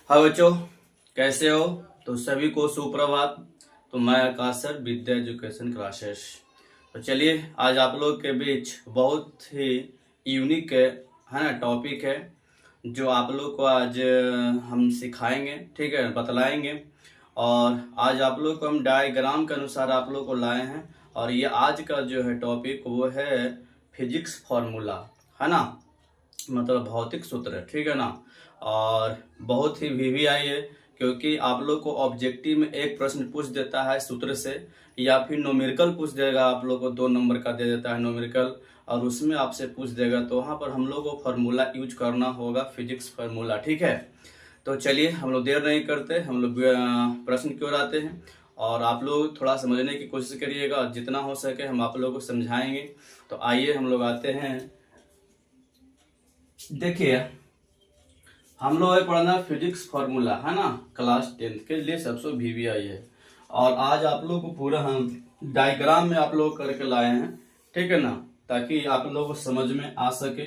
हाँ बच्चों, कैसे हो? तो सभी को सुप्रभात। तो मैं आकाश सर, विद्या एजुकेशन क्लासेस। तो चलिए, आज आप लोग के बीच बहुत ही यूनिक है ना टॉपिक है, जो आप लोग को आज हम सिखाएंगे, ठीक है, बतलाएंगे। और आज आप लोग को हम डायग्राम के अनुसार आप लोग को लाए हैं। और ये आज का जो है टॉपिक वो है फिजिक्स फॉर्मूला, है ना, मतलब भौतिक सूत्र, ठीक है ना। और बहुत ही वीवीआई है, क्योंकि आप लोग को ऑब्जेक्टिव में एक प्रश्न पूछ देता है सूत्र से, या फिर न्यूमेरिकल पूछ देगा, आप लोग को 2 नंबर का दे देता है न्यूमेरिकल, और उसमें आपसे पूछ देगा, तो वहाँ पर हम लोग को फार्मूला यूज करना होगा, फिजिक्स फार्मूला, ठीक है। तो चलिए, हम लोग देर नहीं करते, हम लोग प्रश्न की ओर आते हैं। और आप लोग थोड़ा समझने की कोशिश करिएगा, जितना हो सके हम आप लोगों को समझाएंगे। तो आइए हम लोग आते हैं। देखिए, हम लोग पढ़ना फिजिक्स फार्मूला, है ना, क्लास 10th के लिए सबसे वीवीआई है। और आज आप लोग को पूरा हम डायग्राम में आप लोग करके लाए हैं, ठीक है ना, ताकि आप लोग को समझ में आ सके,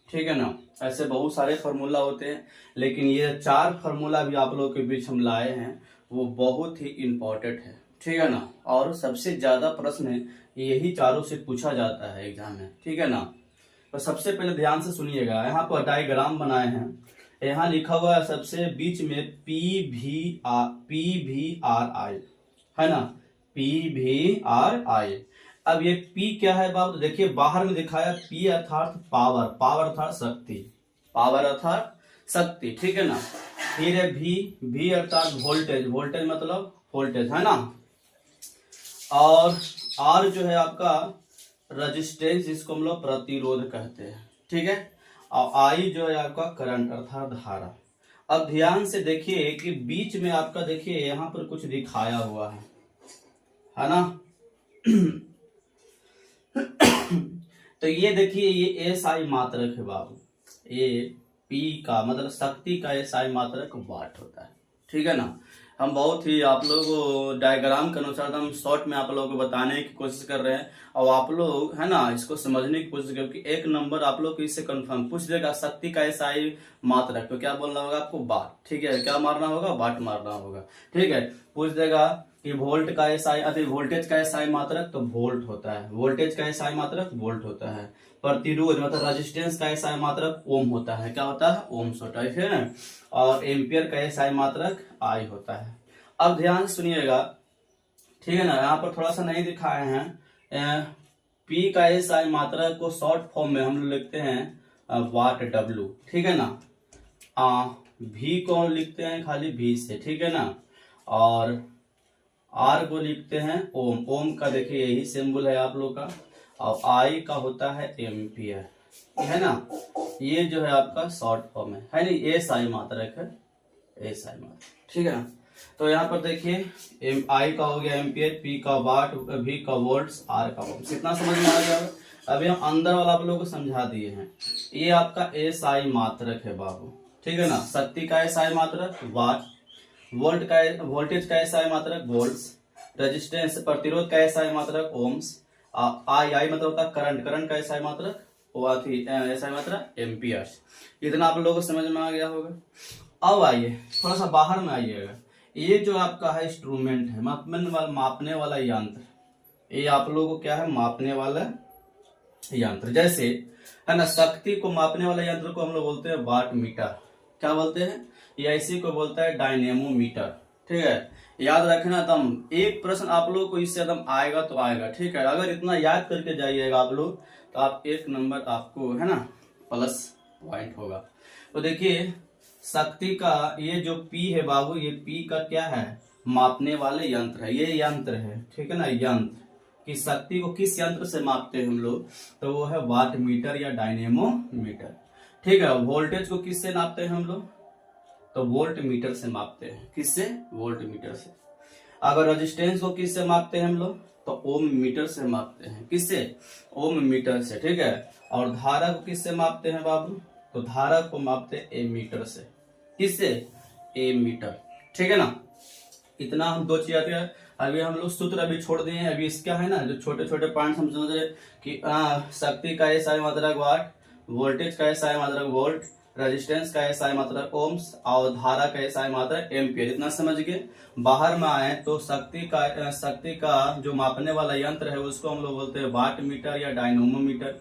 ठीक है ना। ऐसे बहुत सारे फार्मूला होते हैं, लेकिन ये 4 फार्मूला भी आप लोग के बीच हम लाए हैं, वो बहुत ही इम्पोर्टेंट है, ठीक है ना। और सबसे ज्यादा प्रश्न यही चारों से पूछा जाता है एग्जाम में, ठीक है ना। तो सबसे पहले ध्यान से सुनिएगा, यहाँ पर डायग्राम बनाए हैं। यहाँ लिखा हुआ है सबसे बीच में पी वी आर आई, है ना, पी वी आर आई। अब ये पी क्या है बाबू? देखिए, बाहर में दिखाया पी अर्थात पावर, पावर अर्थात शक्ति, पावर अर्थात शक्ति, ठीक है ना। फिर है वी, वी अर्थात वोल्टेज, वोल्टेज मतलब वोल्टेज, है ना। और आर जो है आपका रेजिस्टेंस, जिसको हम लोग प्रतिरोध कहते हैं, ठीक है। और आई जो है आपका करंट अर्थात धारा। अब ध्यान से देखिए कि बीच में आपका देखिए यहाँ पर कुछ दिखाया हुआ है ना। तो ये देखिए, ये एस आई मात्रक है बाबू। ये पी का मतलब शक्ति का एस आई मात्रक वाट होता है, ठीक है ना। हम बहुत ही आप लोगों को डायग्राम के अनुसार हम शॉर्ट में आप लोगों को बताने की कोशिश कर रहे हैं, और आप लोग है ना इसको समझने की कोशिश करें कि 1 नंबर आप लोग को इससे कंफर्म पूछ देगा, शक्ति का एसआई मात्रक, तो क्या बोलना होगा आपको? वाट, ठीक है। क्या मारना होगा? वाट मारना होगा, ठीक है। पूछ देगा कि वोल्ट का एसआई अभी वोल्टेज का एसआई मात्रक, तो वोल्ट होता है, वोल्टेज का एसआई मात्रक वोल्ट होता है। प्रतिरोध मतलब रेजिस्टेंस का एसआई मात्रक ओम होता है, क्या होता है? ओम्स होता है, ठीक है। और एम्पियर का एसआई मात्रक आई होता है। अब ध्यान से सुनिएगा, ठीक है ना, यहाँ पर थोड़ा सा नहीं दिखाए हैं। पी का एसआई मात्रक को शॉर्ट फॉर्म में हम लोग लिखते हैं वाट डब्लू, ठीक है ना। भी को लिखते हैं खाली भी से, ठीक है ना। और आर को लिखते हैं ओम, ओम का देखिए यही सिंबल है आप लोग का। और आई का होता है एम्पियर, है ना। ये जो है आपका शॉर्ट फॉर्म है नहीं, एस आई मात्रक है, एस आई मात्रक, ठीक है ना। तो यहाँ पर देखिए, आई का हो गया एम्पियर, पी का वाट, वी का वोल्ट्स, आर का ओम्स। कितना समझ में आ गया? अभी हम अंदर वाला आप लोगों को समझा दिए हैं। ये आपका एस आई मात्रक है बाबू, ठीक है ना। शक्ति का एस आई मात्रक वाट, वोल्टेज का एस आई मात्रक वोल्ट्स, रेजिस्टेंस प्रतिरोध का एस आई मात्रक ओम्स, आई मतलब होता है करंट, करंट का एस आई मात्रक एस आई मात्रक एम्पियर्स। इतना आप लोगों को समझ में आ गया होगा। अब आइए थोड़ा सा बाहर में आइएगा। ये जो आपका है इंस्ट्रूमेंट है, मापने वाला यंत्र, ये आप लोगों को क्या है? मापने वाला यंत्र। जैसे है ना, शक्ति को मापने वाला यंत्र को हम लोग बोलते हैं वाट मीटर, क्या बोलते हैं? या इसी को बोलता है डायनेमोमीटर, ठीक है। याद रखना दम, एक प्रश्न आप लोग को इससे एकदम आएगा तो आएगा, ठीक है। अगर इतना याद करके जाइएगा आप लोग, तो आप 1 नंबर आपको है ना प्लस पॉइंट होगा। तो देखिए, शक्ति का ये जो P है बाबू, ये P का क्या है? मापने वाले यंत्र है, ये यंत्र है, ठीक है ना। यंत्र की शक्ति को किस यंत्र से मापते हैं हम लोग? तो वो है वाट मीटर या डायनेमोमीटर, ठीक है। वोल्टेज को किससे नापते हैं हम लोग? तो वोल्ट मीटर से मापते हैं। किससे? वोल्ट मीटर से। अगर रेजिस्टेंस को किससे मापते हैं हम लोग? तो ओम मीटर से मापते हैं। किससे? ओम मीटर से, ठीक है। और धारा को किससे मापते हैं बाबू? तो धारा को मापते हैं एमीटर से। किससे? एमीटर, ठीक है ना। इतना हम 2 चीज आते हैं। अभी हम लोग सूत्र अभी छोड़ दिए हैं। अभी इसका है ना जो छोटे छोटे पॉइंट्स हम समझ रहे कि शक्ति का एसआई मात्रक वाट, वोल्टेज का एसआई मात्रक वोल्ट, रेजिस्टेंस का एसआई मात्रक ओम्स और धारा का एसआई मात्रक एम्पियर। इतना समझ गए। बाहर में आए तो शक्ति का जो मापने वाला यंत्र है उसको हम लोग बोलते हैं वाट मीटर या डायनोमोमीटर,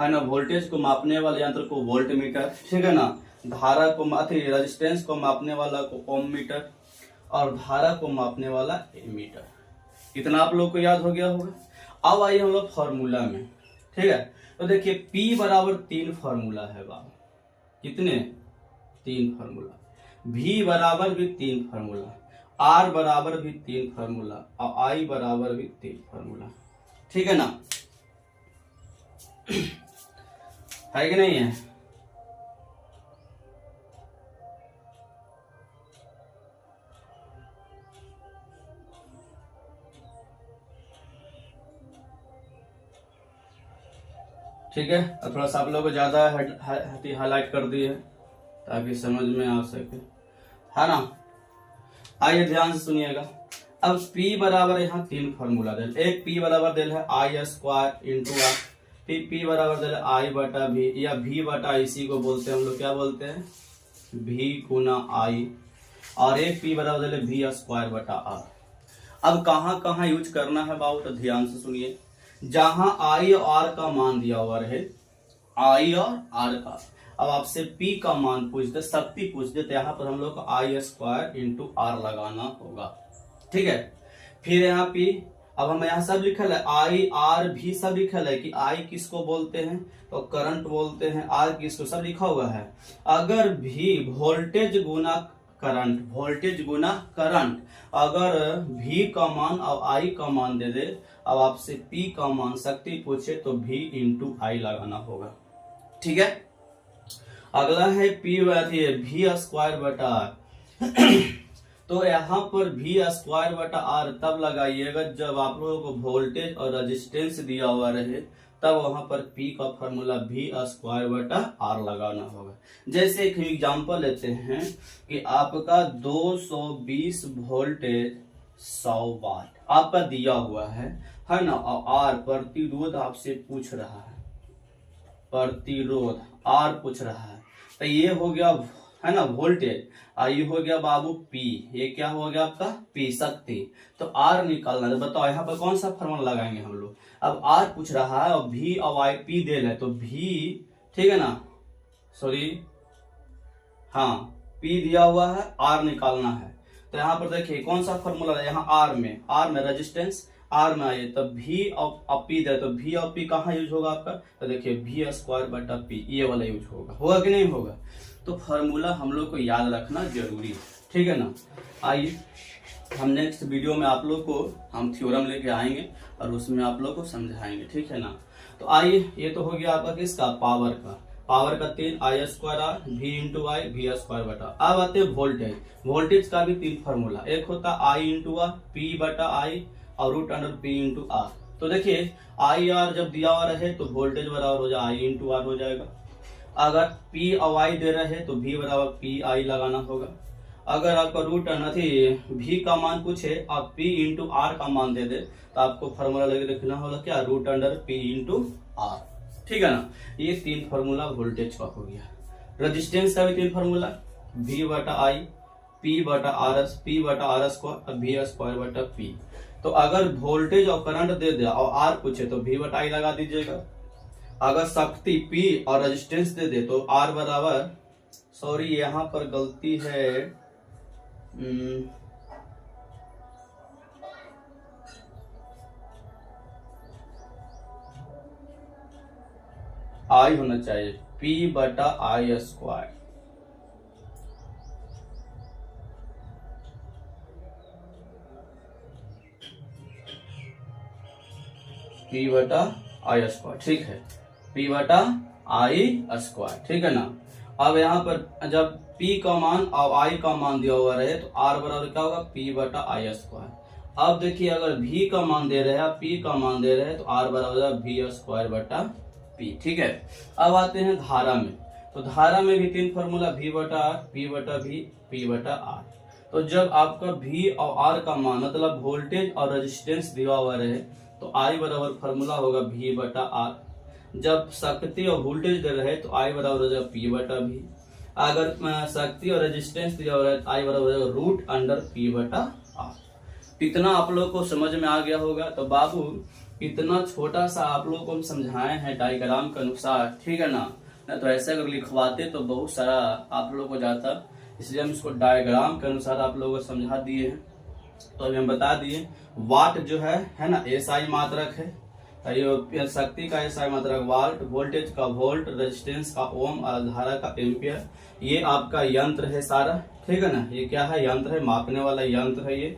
है ना। वोल्टेज को मापने वाले यंत्र को वोल्ट मीटर, ठीक है ना। धारा को रेजिस्टेंस को मापने वाला को ओम मीटर और धारा को मापने वाला एमीटर। इतना आप लोग को याद हो गया होगा। अब आइए हम लोग फॉर्मूला में, ठीक है। तो देखिए P बराबर 3 फॉर्मूला है बाबा। कितने? 3 फार्मूला। V बराबर भी 3 फार्मूला, R बराबर भी 3 फार्मूला और I बराबर भी 3 फार्मूला, ठीक है ना। है कि नहीं है? ठीक है। अब थोड़ा सा आप लोगों को ज्यादा हाईलाइट कर दिए है ताकि समझ में आ सके, है ना। आइए ध्यान से सुनिएगा। अब P बराबर यहाँ 3 फॉर्मूला दे, एक P बराबर दिल है I स्क्वायर इंटू आर, फिर P बराबर दिल है I बटा V या V बटा इसी को बोलते हैं हम लोग, क्या बोलते हैं, V गुना I, और एक P बराबर दिल है V स्क्वायर बटा R। अब कहाँ कहाँ यूज करना है बाबू, तो ध्यान से सुनिए। जहां I और R का मान दिया हुआ रहे, I और R का, अब आपसे P का मान पूछ दे, शक्ति पूछ दे, तो यहाँ पर हम लोग को I स्क्वायर इंटू R लगाना होगा, ठीक है। फिर यहाँ P, अब हम यहाँ सब लिखल है I R भी सब लिखल है कि I किसको बोलते हैं, तो करंट बोलते हैं, R किसको, सब लिखा हुआ है। अगर भी वोल्टेज गुना करंट, वोल्टेज गुना करंट, अगर V का मान और I का मान दे दे, अब आपसे P का मान शक्ति पूछे तो V इंटू I लगाना होगा, ठीक है। अगला है P V स्क्वायर बटा R। तो यहाँ पर V स्क्वायर बटा R तब लगाइएगा जब आप लोगों को वोल्टेज और रेजिस्टेंस दिया हुआ रहे, तब वहां पर P का फॉर्मूला V स्क्वायर बटा R लगाना होगा। जैसे एक एग्जांपल लेते हैं कि आपका 220 वोल्टेज 100 वाट आपका दिया हुआ है ना, और R प्रतिरोध आपसे पूछ रहा है, प्रतिरोध R पूछ रहा है, तो ये हो गया है ना वोल्टेज, ये हो गया बाबू P, ये क्या हो गया आपका P शक्ति। तो R निकालना है, बताओ यहाँ पर कौन सा फॉर्मूला लगाएंगे हम लोग। अब R पूछ रहा है और V और I P दे रहे, तो V, ठीक है ना, सॉरी हाँ P दिया हुआ है, R निकालना है। तो यहाँ पर देखिए कौन सा फॉर्मूला है, यहाँ R में रेजिस्टेंस, R में आइए, तब V और P दे, तो V और P कहाँ यूज होगा आपका, तो देखिए V स्क्वायर बटा P, ये वाला यूज होगा कि नहीं होगा। तो फॉर्मूला हम लोग को याद रखना जरूरी है, ठीक है ना। आइए हम नेक्स्ट वीडियो में आप लोग को हम थ्योरम लेके आएंगे और उसमें आप लोग को समझाएंगे, ठीक है ना। तो आइए, ये तो हो गया आपका किसका, पावर का। पावर का 3 I square R V into I V square बटा। अब आते हैं वोल्टेज। वोल्टेज का भी 3 फॉर्मूला, एक होता I इंटू आर, P बटा I और root under P into R। तो देखिए I R जब दिया हुआ रहे तो वोल्टेज बराबर हो जाए I इंटू R हो जाएगा। अगर P और I दे रहे तो V बराबर P I लगाना होगा। अगर आपका रूट V का मान पूछे और P इंटू R का मान दे दे, तो आपको फॉर्मूला लेके लिखना होगा क्या, root under P into R, ठीक है ना। ये 3 फॉर्मूला वोल्टेज का हो गया। रेजिस्टेंस का भी 3 फॉर्मूला, V बटा I, P बटा R स्क्वायर, V स्क्वायर बटा P। तो अगर वोल्टेज और करंट दे दे और R पूछे तो V बटा I लगा दीजिएगा। अगर शक्ति P और रेजिस्टेंस दे दे तो R बराबर, सॉरी यहाँ पर गलती है, I होना चाहिए, P बटा I स्क्वायर, P बटा I स्क्वायर, ठीक है, P बटा I स्क्वायर, ठीक है ना। अब यहाँ पर जब P का मान और I का मान दिया हुआ रहे तो R बराबर क्या होगा, P बटा I स्क्वायर। अब देखिए अगर V का मान दे रहे हैं, P का मान दे रहे हैं, तो R बराबर V स्क्वायर बटा P, ठीक है। अब आते हैं धारा में। तो धारा में भी 3 फॉर्मूला, V बटा R, P बटा V, P बटा R। तो जब आपका V और R का मान मतलब वोल्टेज और रेजिस्टेंस दिया हुआ रहे तो I बराबर फॉर्मूला होगा V बटा R। जब शक्ति और वोल्टेज दे रहे तो I बराबर हो जाएगा P बटा V। अगर शक्ति और रेजिस्टेंस दिया हुआ है आई बराबर रूट अंडर पी बटा आर। इतना आप लोग को समझ में आ गया होगा। तो बाबू इतना छोटा सा आप लोग को हम समझाए हैं डायग्राम के अनुसार, ठीक है ना तो ऐसे अगर लिखवाते तो बहुत सारा आप लोग को जाता, इसलिए हम इसको डायग्राम के अनुसार आप लोगों को समझा दिए हैं। तो अभी हम बता दिए वाट जो है ना एसआई मात्रक है, ये शक्ति का एसआई मात्रक वाट, वोल्टेज का वोल्ट, रेजिस्टेंस का ओम और धारा का एम्पियर। ये आपका यंत्र है सारा, ठीक है ना, ये क्या है यंत्र है, मापने वाला यंत्र है ये,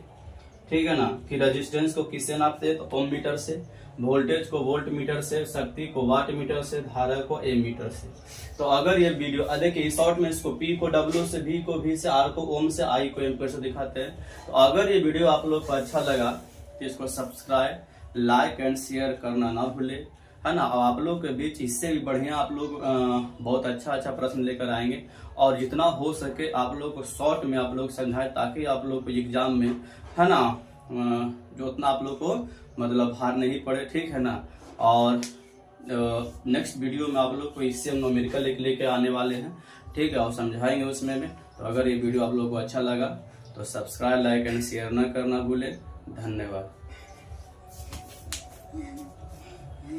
ठीक है ना। कि रेजिस्टेंस को किससे नापते हैं तो ओम मीटर से, वोल्टेज को वोल्ट मीटर से, शक्ति को वाट मीटर से, धारा को ए मीटर से। तो अगर ये वीडियो देखिए शॉर्ट में इसको पी को डब्ल्यू से, वी को वी से, आर को ओम से, आई को एम्पियर से दिखाते हैं। तो अगर ये वीडियो आप लोग को अच्छा लगा तो इसको सब्सक्राइब, लाइक एंड शेयर करना ना भूले, है ना। और आप लोग के बीच इससे भी बढ़िया आप लोग बहुत अच्छा प्रश्न लेकर आएंगे और जितना हो सके आप लोग को शॉर्ट में आप लोग समझाएं ताकि आप लोग को एग्जाम में, है ना, जो उतना आप लोग को मतलब भार नहीं पड़े, ठीक है ना। और नेक्स्ट वीडियो में आप लोग को इससे हम न्यूमेरिकल लेके आने वाले हैं, ठीक है, और समझाएंगे उसमें में। तो अगर ये वीडियो आप लोग को अच्छा लगा तो सब्सक्राइब, लाइक एंड शेयर ना करना भूले। धन्यवाद।